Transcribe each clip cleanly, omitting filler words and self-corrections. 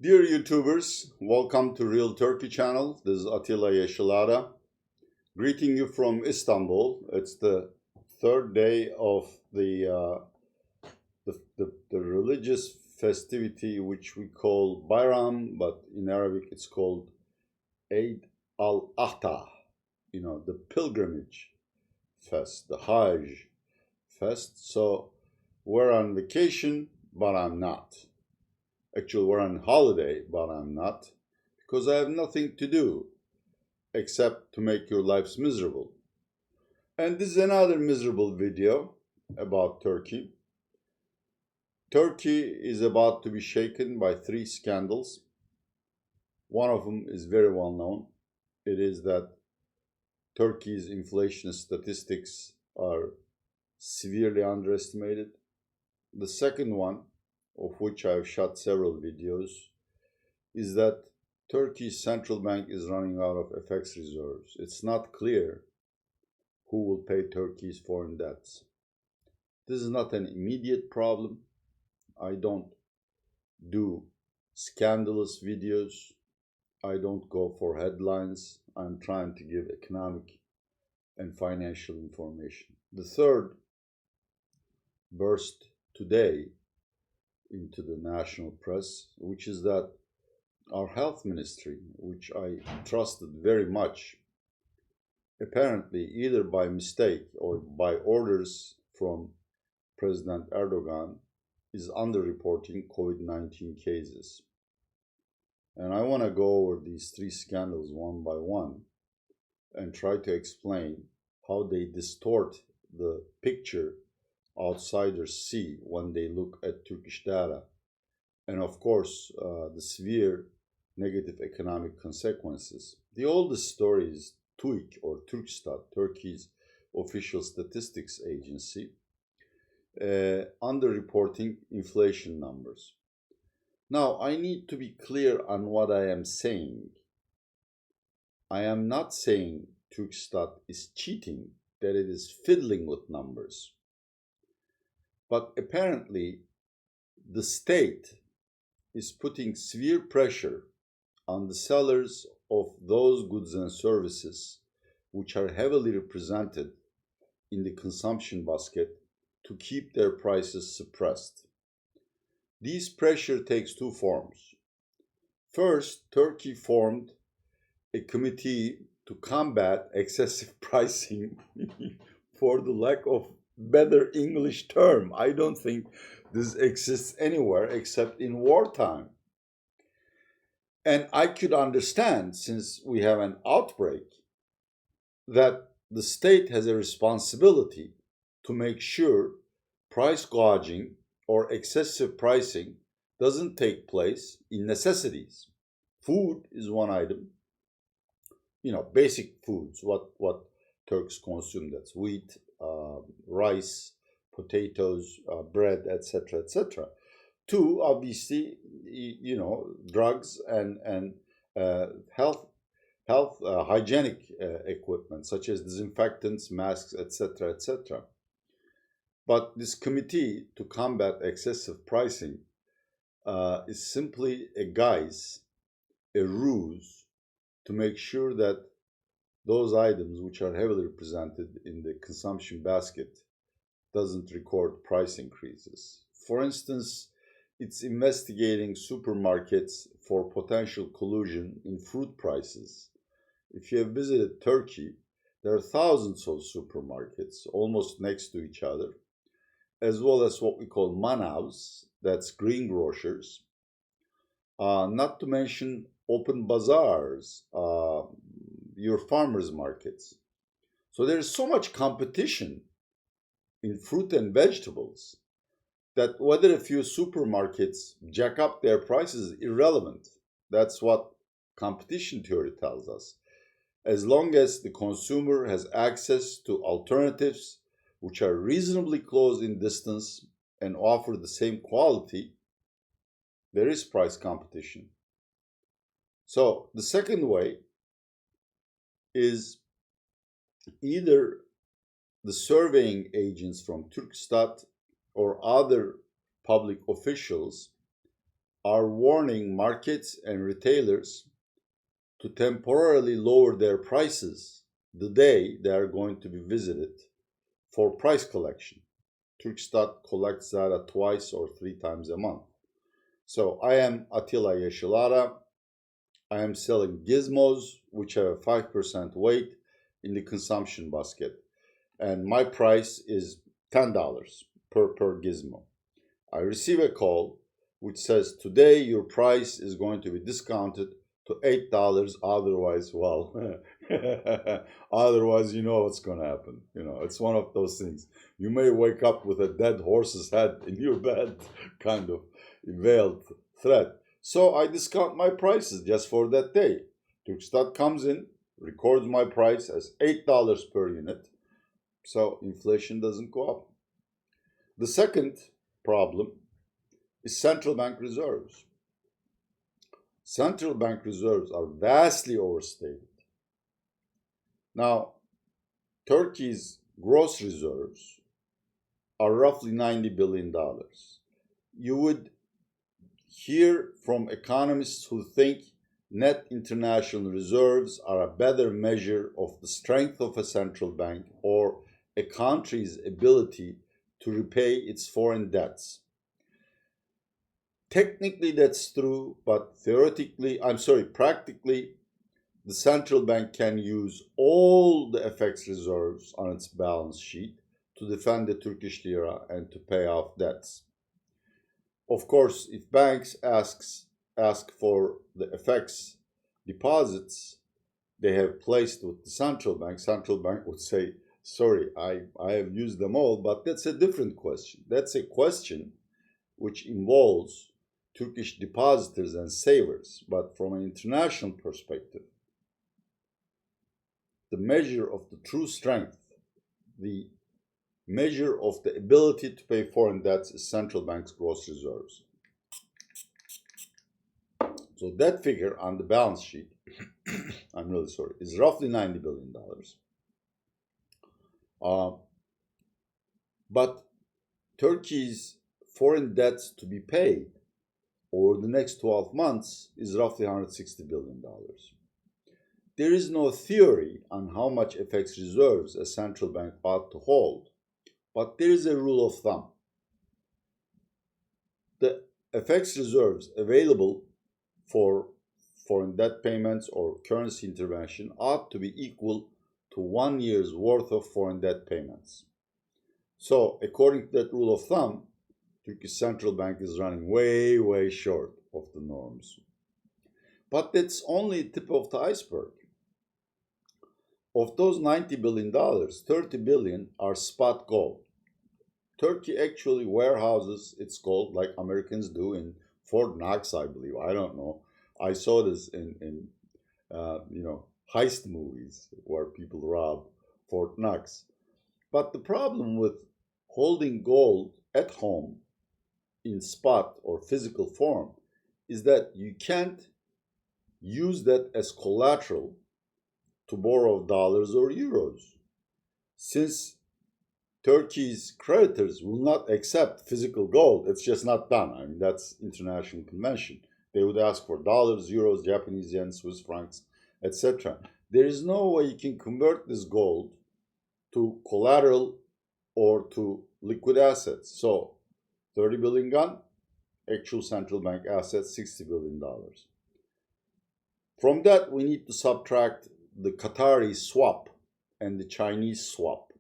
Dear YouTubers, welcome to Real Turkey channel. This is Atilla Yeşilada, greeting you from Istanbul. It's the third day of the religious festivity which we call Bayram, but in Arabic it's called Eid al-Adha, the pilgrimage fest, the Hajj fest. So we're on vacation, but I'm not. Actually, we're on holiday, but I'm not, because I have nothing to do except to make your lives miserable. And this is another miserable video about Turkey. Turkey is about to be shaken by three scandals. One of them is very well known. It is that Turkey's inflation statistics are severely underestimated. The second one, of which I've shot several videos, is that Turkey's central bank is running out of FX reserves. It's not clear who will pay Turkey's foreign debts. This is not an immediate problem. I don't do scandalous videos. I don't go for headlines. I'm trying to give economic and financial information. The third burst today into the national press, which is that our health ministry, which I trusted very much, apparently either by mistake or by orders from President Erdogan, is underreporting COVID-19 cases. And I want to go over these three scandals one by one and try to explain how they distort the picture outsiders see when they look at Turkish data, and of course the severe negative economic consequences. The oldest story is TÜİK, or Turkstat, Turkey's official statistics agency, underreporting inflation numbers. Now, I need to be clear on what I am saying. I am not saying Turkstat is cheating, that it is fiddling with numbers. But apparently, the state is putting severe pressure on the sellers of those goods and services which are heavily represented in the consumption basket to keep their prices suppressed. This pressure takes two forms. First, Turkey formed a committee to combat excessive pricing for the lack of better English term. I don't think this exists anywhere except in wartime. And I could understand, since we have an outbreak, that the state has a responsibility to make sure price gouging or excessive pricing doesn't take place in necessities. Food is one item, basic foods, what Turks consume, that's wheat, rice, potatoes, bread, etc., etc. Two, obviously, drugs and health hygienic equipment such as disinfectants, masks, etc., etc. But this committee to combat excessive pricing is simply a guise, a ruse to make sure that those items which are heavily represented in the consumption basket doesn't record price increases. For instance, it's investigating supermarkets for potential collusion in fruit prices. If you have visited Turkey, there are thousands of supermarkets almost next to each other, as well as what we call manavs, that's greengrocers, not to mention open bazaars, your farmers markets. So there's so much competition in fruit and vegetables that whether a few supermarkets jack up their prices is irrelevant. That's what competition theory tells us. As long as the consumer has access to alternatives which are reasonably close in distance and offer the same quality, there is price competition. So the second way is either the surveying agents from Turkstat or other public officials are warning markets and retailers to temporarily lower their prices the day they are going to be visited for price collection. Turkstat collects data twice or three times a month. So I am Attila Yeşilara. I am selling gizmos, which have a 5% weight in the consumption basket. And my price is $10 per gizmo. I receive a call which says, today your price is going to be discounted to $8. Otherwise, well, otherwise, you know what's going to happen. You know, it's one of those things. You may wake up with a dead horse's head in your bed, kind of veiled threat. So I discount my prices just for that day. Turkstat comes in, records my price as $8 per unit, so inflation doesn't go up. The second problem is central bank reserves. Central bank reserves are vastly overstated. Now, Turkey's gross reserves are roughly $90 billion. You would hear from economists who think net international reserves are a better measure of the strength of a central bank or a country's ability to repay its foreign debts. Technically, that's true, but practically, the central bank can use all the FX reserves on its balance sheet to defend the Turkish lira and to pay off debts. Of course, if banks ask for the FX deposits they have placed with the central bank would say, sorry, I have used them all, but that's a different question. That's a question which involves Turkish depositors and savers. But from an international perspective, the measure of the true strength, the measure of the ability to pay foreign debts is central bank's gross reserves. So that figure on the balance sheet, I'm really sorry, is roughly $90 billion. But Turkey's foreign debts to be paid over the next 12 months is roughly $160 billion. There is no theory on how much FX reserves a central bank ought to hold, but there is a rule of thumb. The FX reserves available for foreign debt payments or currency intervention ought to be equal to 1 year's worth of foreign debt payments. So, according to that rule of thumb, Turkish central bank is running way, way short of the norms. But that's only the tip of the iceberg. Of those $90 billion, $30 billion are spot gold. Turkey actually warehouses its gold like Americans do in Fort Knox, I believe. I don't know. I saw this in heist movies where people rob Fort Knox. But the problem with holding gold at home in spot or physical form is that you can't use that as collateral to borrow dollars or euros. Since Turkey's creditors will not accept physical gold, it's just not done. I mean, that's international convention. They would ask for dollars, euros, Japanese yen, Swiss francs, etc. There is no way you can convert this gold to collateral or to liquid assets. So 30 billion gone, actual central bank assets, $60 billion. From that, we need to subtract the Qatari swap and the Chinese swap.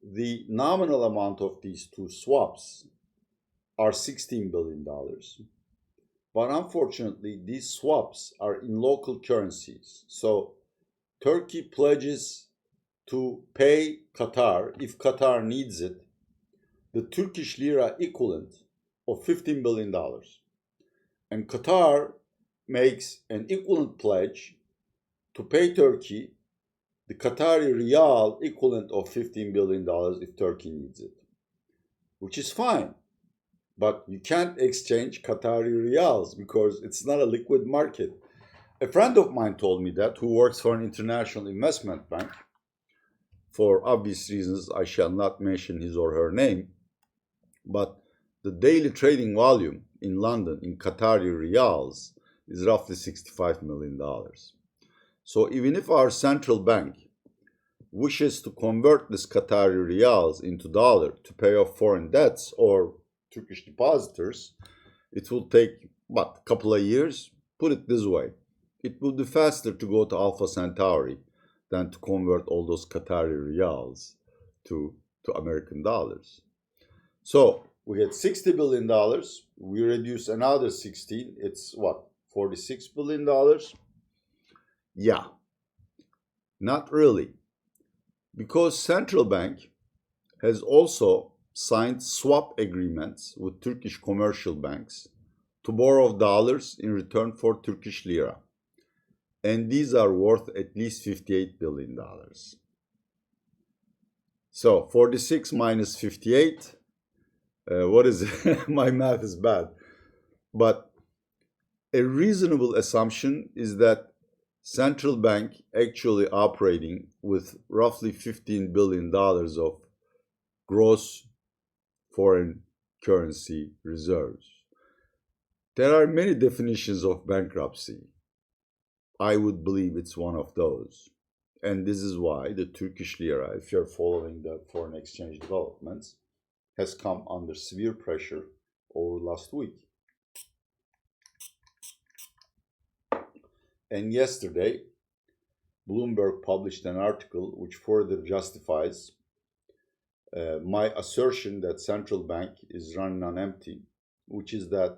The nominal amount of these two swaps are $16 billion. But unfortunately, these swaps are in local currencies. So Turkey pledges to pay Qatar, if Qatar needs it, the Turkish lira equivalent of $15 billion. And Qatar makes an equivalent pledge to pay Turkey the Qatari riyal equivalent of $15 billion if Turkey needs it, which is fine. But you can't exchange Qatari riyals because it's not a liquid market. A friend of mine told me that, who works for an international investment bank. For obvious reasons, I shall not mention his or her name. But the daily trading volume in London in Qatari riyals is roughly $65 million. So even if our central bank wishes to convert this Qatari riyals into dollar to pay off foreign debts or Turkish depositors, it will take, a couple of years? Put it this way, it will be faster to go to Alpha Centauri than to convert all those Qatari riyals to American dollars. So we get $60 billion, we reduce another 16, it's what, $46 billion? Yeah, not really. Because central bank has also signed swap agreements with Turkish commercial banks to borrow dollars in return for Turkish lira. And these are worth at least $58 billion. So 46 minus 58, what is it? My math is bad. But a reasonable assumption is that central bank actually operating with roughly $15 billion of gross foreign currency reserves. There are many definitions of bankruptcy. I would believe it's one of those. And this is why the Turkish lira, if you're following the foreign exchange developments, has come under severe pressure over last week. And yesterday, Bloomberg published an article which further justifies my assertion that central bank is running on empty, which is that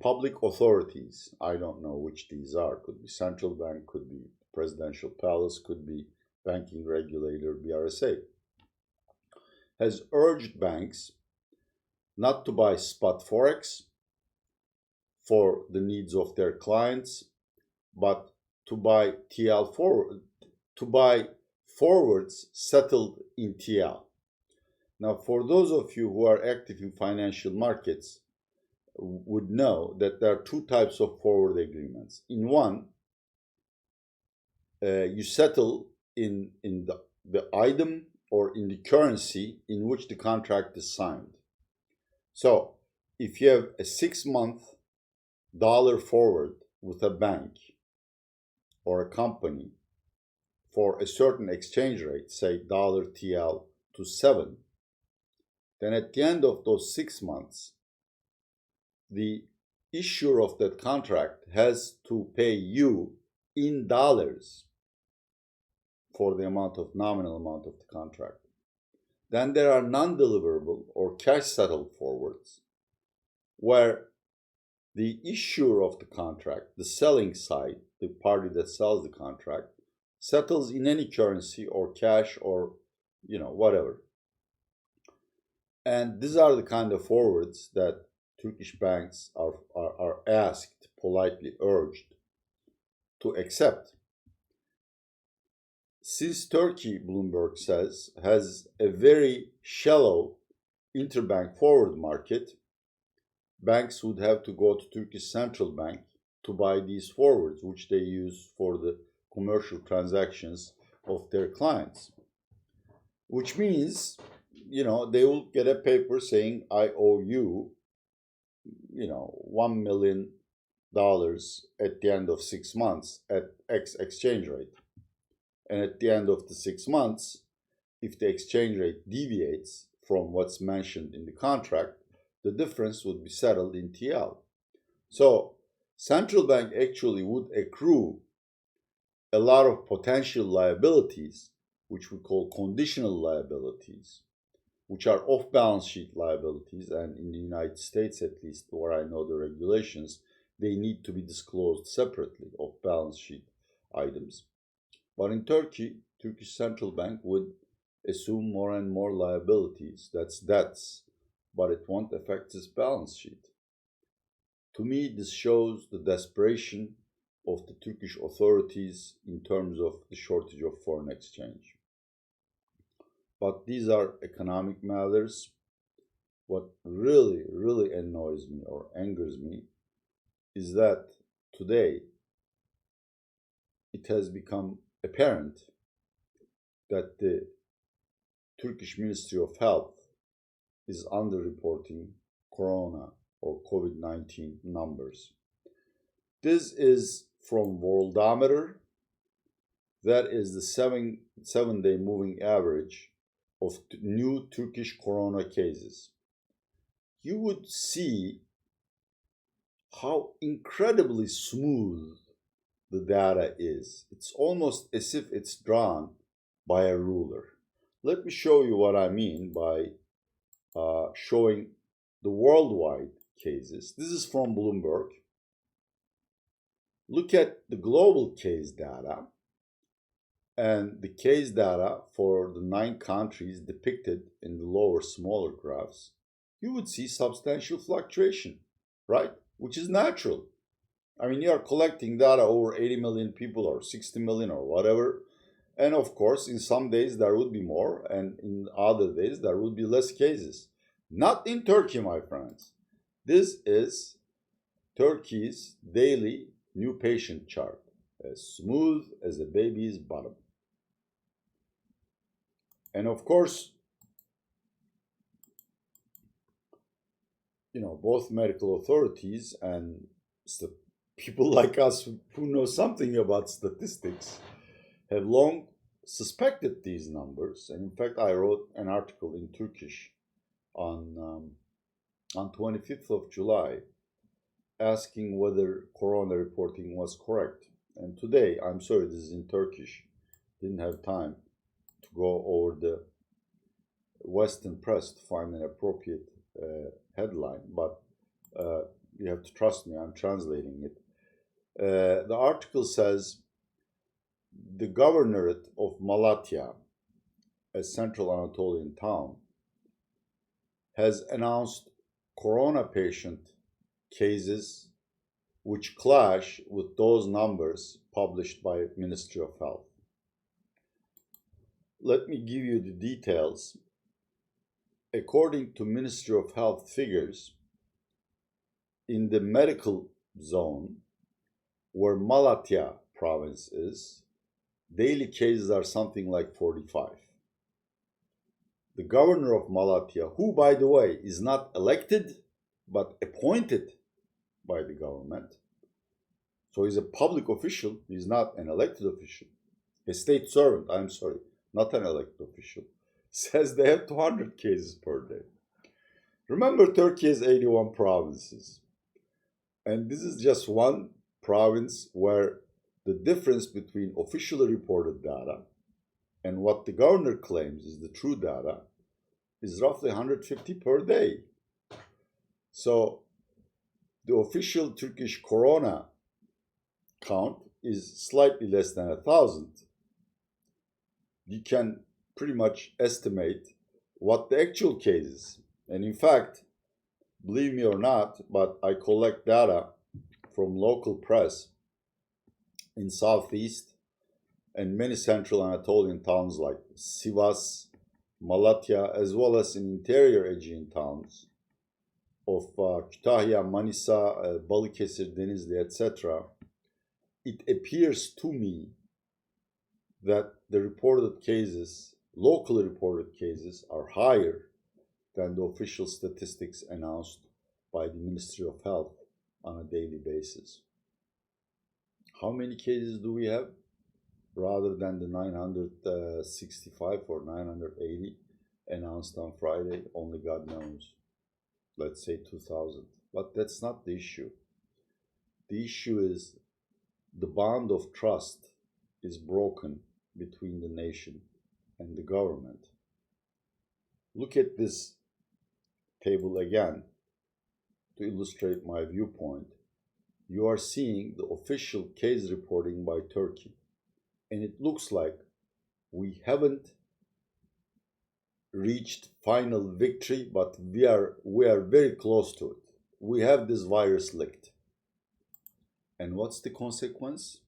public authorities, I don't know which these are, could be central bank, could be presidential palace, could be banking regulator, BRSA, has urged banks not to buy spot forex for the needs of their clients, but to buy TL forward, to buy forwards settled in TL. Now, for those of you who are active in financial markets, would know that there are two types of forward agreements. In one, you settle in the item or in the currency in which the contract is signed. So if you have a 6-month dollar forward with a bank or a company for a certain exchange rate, say dollar TL to 7, then at the end of those 6 months, the issuer of that contract has to pay you in dollars for the nominal amount of the contract. Then there are non-deliverable or cash settled forwards, where the issuer of the contract, the selling side, the party that sells the contract, settles in any currency or cash or whatever. And these are the kind of forwards that Turkish banks are asked, politely urged to accept. Since Turkey, Bloomberg says, has a very shallow interbank forward market, banks would have to go to Turkish central bank to buy these forwards, which they use for the commercial transactions of their clients. Which means, they will get a paper saying, I owe you, $1 million at the end of 6 months at X exchange rate. And at the end of the 6 months, if the exchange rate deviates from what's mentioned in the contract, the difference would be settled in TL. So central bank actually would accrue a lot of potential liabilities, which we call conditional liabilities, which are off-balance sheet liabilities, and in the United States, at least where I know the regulations, they need to be disclosed separately, off-balance sheet items. But in Turkey, Turkish central bank would assume more and more liabilities, that's debts, but it won't affect its balance sheet. To me, this shows the desperation of the Turkish authorities in terms of the shortage of foreign exchange. But these are economic matters. What really, really annoys me or angers me is that today it has become apparent that the Turkish Ministry of Health is underreporting corona or COVID-19 numbers. This is from Worldometer. That is the seven-day moving average of new Turkish corona cases. You would see how incredibly smooth the data is. It's almost as if it's drawn by a ruler. Let me show you what I mean by showing the worldwide cases. This is from Bloomberg. Look at the global case data and the case data for the 9 countries depicted in the lower, smaller graphs. You would see substantial fluctuation, right? Which is natural. I mean, you are collecting data over 80 million people or 60 million or whatever. And of course, in some days there would be more, and in other days there would be less cases. Not in Turkey, my friends. This is Turkey's daily new patient chart, as smooth as a baby's bottom. And of course, both medical authorities and people like us who know something about statistics have long suspected these numbers. And in fact, I wrote an article in Turkish on 25th of July asking whether corona reporting was correct. And today, I'm sorry, this is in Turkish, didn't have time to go over the Western press to find an appropriate headline, but you have to trust me, I'm translating it. The article says the governorate of Malatya, a central Anatolian town, has announced corona patient cases which clash with those numbers published by Ministry of Health. Let me give you the details. According to Ministry of Health figures, in the medical zone, where Malatya province is, daily cases are something like 45. The governor of Malatya, who, by the way, is not elected, but appointed by the government, so he's a public official, he's not an elected official, a state servant, I'm sorry, not an elected official, says they have 200 cases per day. Remember, Turkey has 81 provinces. And this is just one province where the difference between officially reported data and what the governor claims is the true data is roughly 150 per day. So the official Turkish corona count is slightly less than 1,000. You can pretty much estimate what the actual case is. And in fact, believe me or not, but I collect data from local press in Southeast and many central Anatolian towns like Sivas, Malatya, as well as in interior Aegean towns of Kütahya, Manisa, Balıkesir, Denizli, etc. It appears to me that the reported cases, locally reported cases, are higher than the official statistics announced by the Ministry of Health on a daily basis. How many cases do we have? Rather than the 965 or 980 announced on Friday, only God knows. Let's say 2,000. But that's not the issue. The issue is the bond of trust is broken between the nation and the government. Look at this table again to illustrate my viewpoint. You are seeing the official case reporting by Turkey, and it looks like we haven't reached final victory, but we are very close to it. We have this virus licked. And what's the consequence?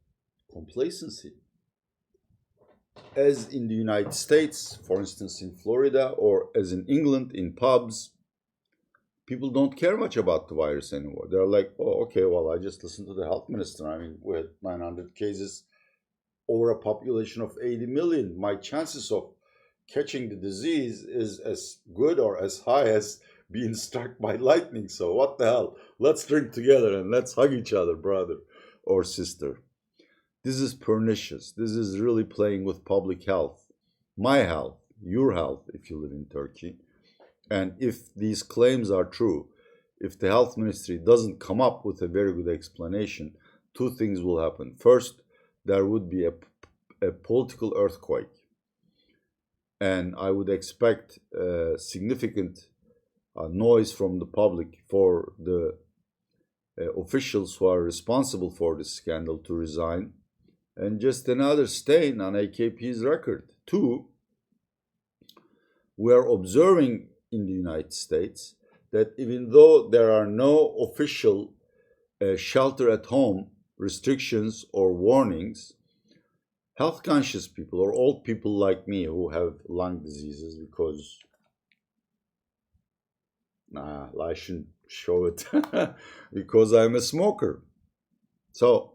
Complacency. As in the United States, for instance in Florida, or as in England in pubs, people don't care much about the virus anymore. They're like, oh, okay, well, I just listened to the health minister. I mean, we had 900 cases over a population of 80 million. My chances of catching the disease is as good or as high as being struck by lightning. So what the hell? Let's drink together and let's hug each other, brother or sister. This is pernicious. This is really playing with public health, my health, your health, if you live in Turkey. And if these claims are true, if the health ministry doesn't come up with a very good explanation, two things will happen. First, there would be a political earthquake. And I would expect significant noise from the public for the officials who are responsible for this scandal to resign, and just another stain on AKP's record. Two, we are observing in the United States that even though there are no official shelter-at-home restrictions or warnings, health conscious people or old people like me who have lung diseases, because I shouldn't show it because I'm a smoker. So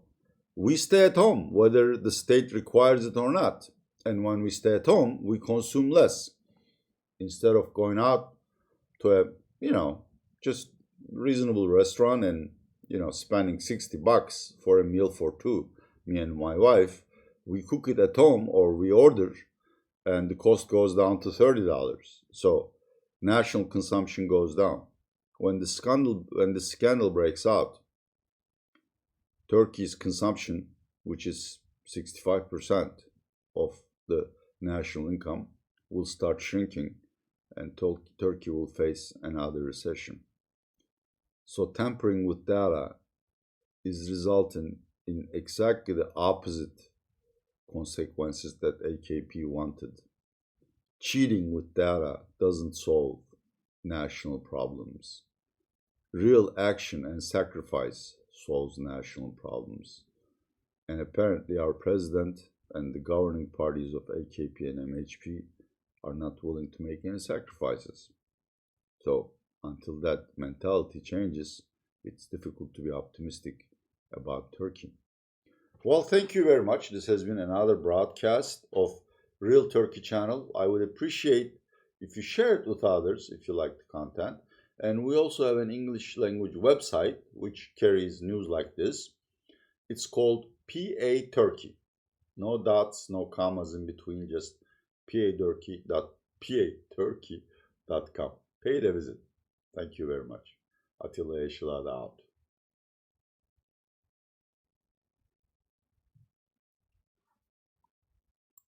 we stay at home whether the state requires it or not. And when we stay at home, we consume less. Instead of going out to a, just reasonable restaurant and, spending $60 for a meal for two, me and my wife, we cook it at home or we order, and the cost goes down to $30. So national consumption goes down. When the scandal breaks out, Turkey's consumption, which is 65% of the national income, will start shrinking, and Turkey will face another recession. So tampering with data is resulting in exactly the opposite consequences that AKP wanted. Cheating with data doesn't solve national problems. Real action and sacrifice solves national problems. And apparently our president and the governing parties of AKP and MHP are not willing to make any sacrifices. So until that mentality changes, it's difficult to be optimistic about Turkey. Well, thank you very much. This has been another broadcast of Real Turkey channel. I would appreciate if you share it with others if you like the content. And we also have an English language website which carries news like this. It's called PA Turkey. No dots, no commas in between, just paturkey.com. Pay it a visit. Thank you very much. Atilla Yeşilada out.